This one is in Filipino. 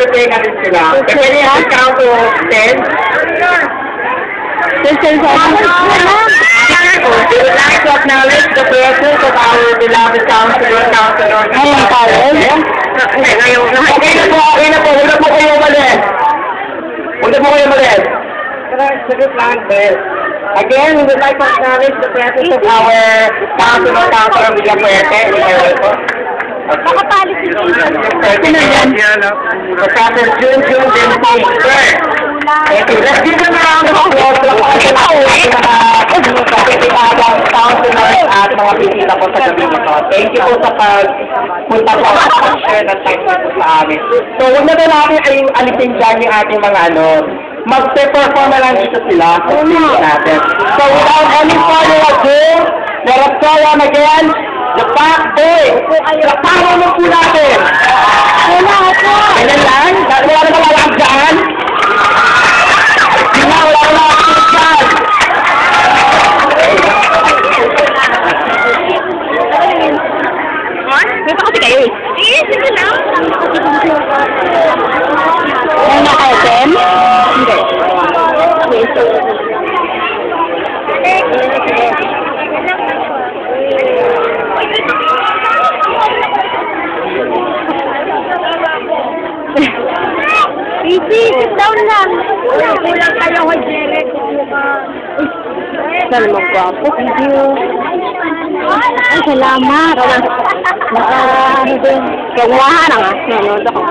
mag-prepare na rin sila. Pwede yung count to 10? We would like to acknowledge the presence of our beloved counselor. Ayun tayo. Okay na po. Huwag na po kayo umalis. Again, we would like to acknowledge the presence of our counselor Villapuerte. Nakapalit si Professor Jun Dempsey. Thank you. Let's give them a round of applause sa mga counselors at mga bisita po sa gabi nito. Thank you po sa pagpunta po at share ng time po sa amin. So, huwag na natin ay alisin dyan yung ating mga mag-perform na lang dito sila. Natin. So, without any further ado, let us go on again. The Back Boy. Kaparo mo po natin. Kailan lang? Wala na mawalang dyan. Wala dyan. May pa kasi kayo eh. Sige lang. Ano na kayo, Sen? Hindi. Easy, sit down lang. Kulang kayo kay Jerry. Sana magwapo. Thank you. Ay, salamat. Kagumahan nga. Nanood ako.